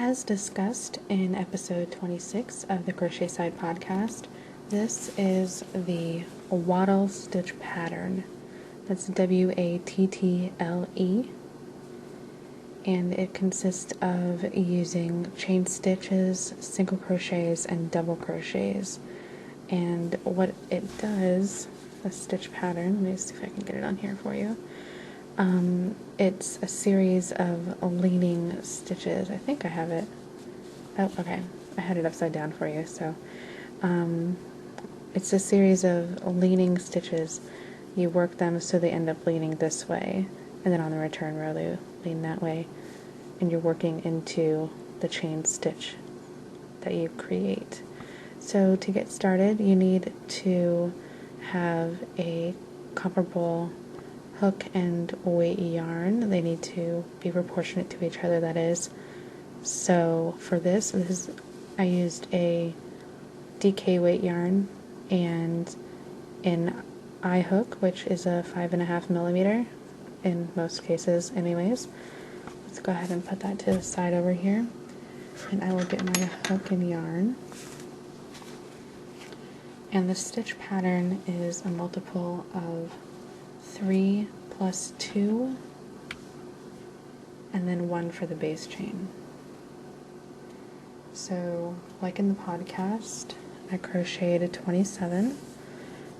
As discussed in episode 26 of the Crochet Side podcast, this is the Wattle Stitch pattern. That's W-A-T-T-L-E, and it consists of using chain stitches, single crochets, and double crochets. And what it does, the stitch pattern, let me see if I can get it on here for you. It's a series of leaning stitches. I think I have it. Oh, okay. I had it upside down for you. So, it's a series of leaning stitches. You work them so they end up leaning this way, and then on the return row they lean that way, and you're working into the chain stitch that you create. So to get started, you need to have a comparable hook and weight yarn. They need to be proportionate to each other, that is. So for this I used a DK weight yarn and an eye hook, which is a 5.5 millimeter in most cases anyways. Let's go ahead and put that to the side over here, and I will get my hook and yarn. And the stitch pattern is a multiple of 3 plus 2, and then 1 for the base chain. So, like in the podcast, I crocheted 27,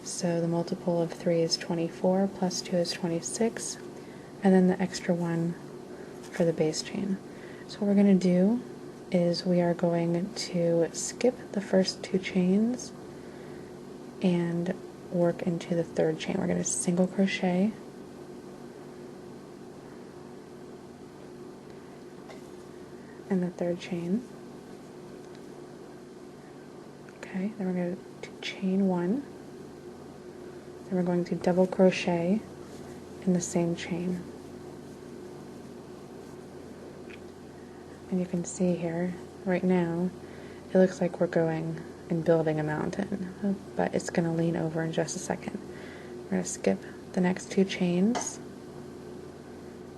so the multiple of 3 is 24, plus 2 is 26, and then the extra 1 for the base chain. So what we're going to do is we are going to skip the first 2 chains and work into the third chain. We're going to single crochet in the third chain. Okay, then we're going to chain 1, then we're going to double crochet in the same chain. And you can see here, right now, it looks like we're going and building a mountain, but it's going to lean over in just a second. We're going to skip the next 2 chains,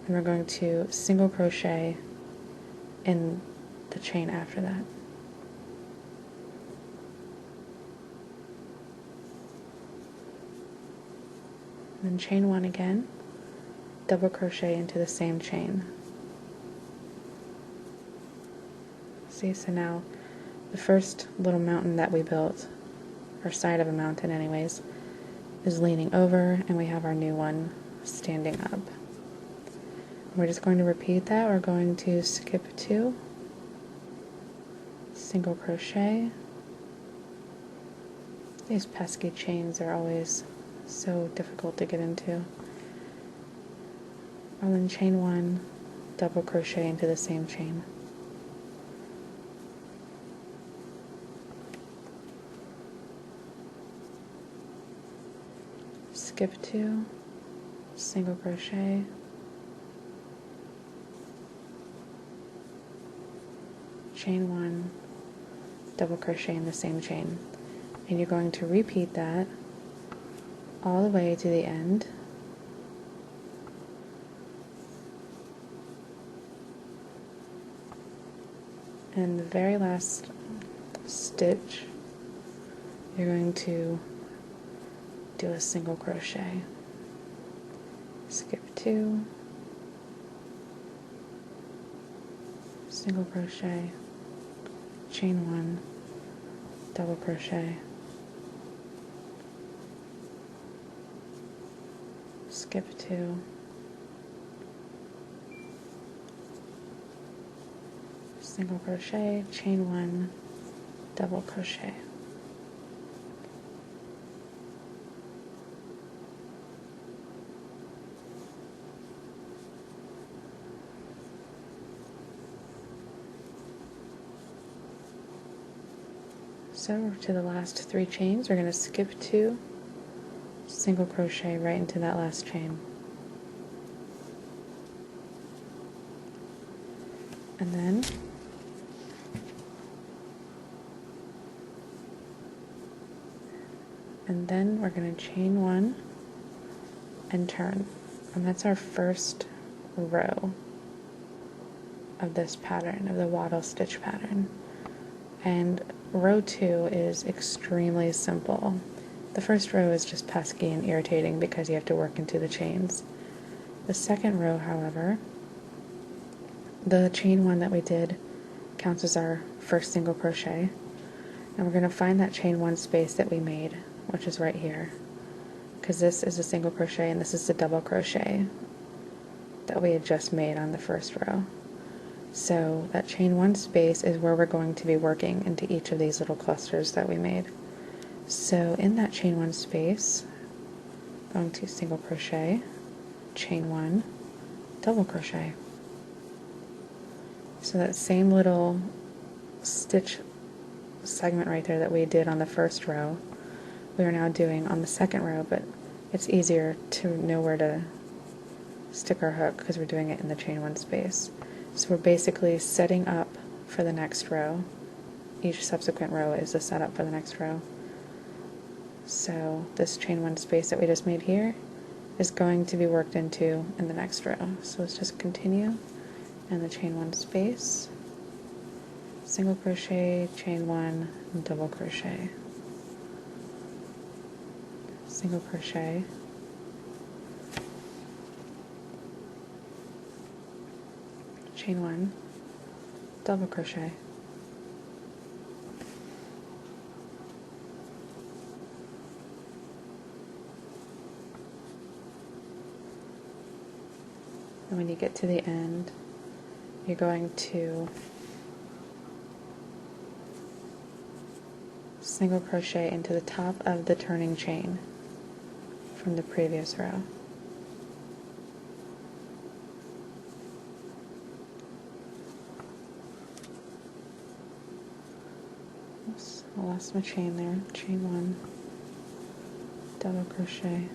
and we're going to single crochet in the chain after that. And then chain 1 again, double crochet into the same chain. See, so now the first little mountain that we built, or side of a mountain anyways, is leaning over, and we have our new one standing up. We're just going to repeat that. We're going to skip 2, single crochet. These pesky chains are always so difficult to get into. And then chain 1, double crochet into the same chain. Skip 2, single crochet, chain 1, double crochet in the same chain, and you're going to repeat that all the way to the end. And the very last stitch, you're going to do a single crochet, skip 2, single crochet, chain 1, double crochet, skip 2, single crochet, chain 1, double crochet. So to the last 3 chains, we're going to skip 2, single crochet right into that last chain. And then we're going to chain 1 and turn. And that's our first row of this pattern, of the Wattle Stitch pattern. And row 2 is extremely simple. The first row is just pesky and irritating because you have to work into the chains. The second row, however, the chain 1 that we did counts as our first single crochet, and we're going to find that chain 1 space that we made, which is right here, because this is a single crochet and this is the double crochet that we had just made on the first row. So that chain 1 space is where we're going to be working into each of these little clusters that we made. So in that chain 1 space, I'm going to single crochet, chain 1, double crochet. So that same little stitch segment right there that we did on the first row, we are now doing on the second row, but it's easier to know where to stick our hook because we're doing it in the chain 1 space. So we're basically setting up for the next row. Each subsequent row is the setup for the next row. So this chain 1 space that we just made here is going to be worked into in the next row. So let's just continue, and the chain 1 space, single crochet, chain 1, and double crochet, single crochet, chain 1, double crochet, and when you get to the end, you're going to single crochet into the top of the turning chain from the previous row. Oops, I lost my chain there. Chain 1, double crochet.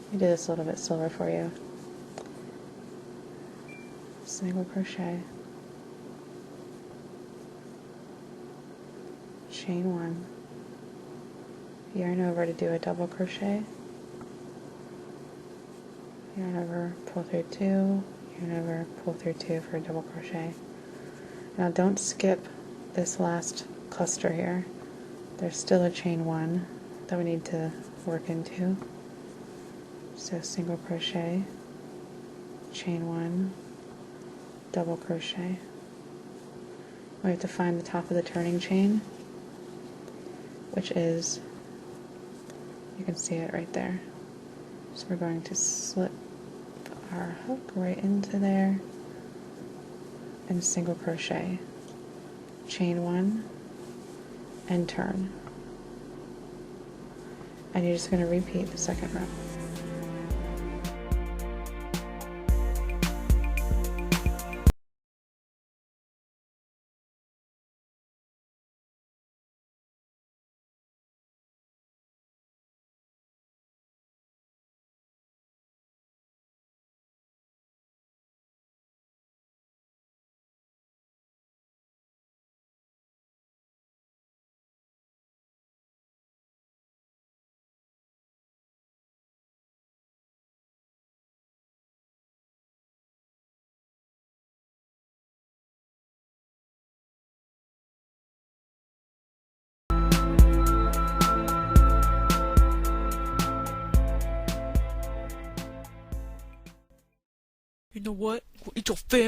Let me do this a little bit slower for you. Single crochet, chain 1, yarn over to do a double crochet, yarn over, pull through 2, yarn over, pull through 2 for a double crochet. Now don't skip this last cluster here. There's still a chain 1 that we need to work into. So single crochet, chain 1, double crochet. We have to find the top of the turning chain, which is, you can see it right there. So we're going to slip our hook right into there and single crochet, chain 1, and turn. And you're just going to repeat the second row. You know what? It's your family.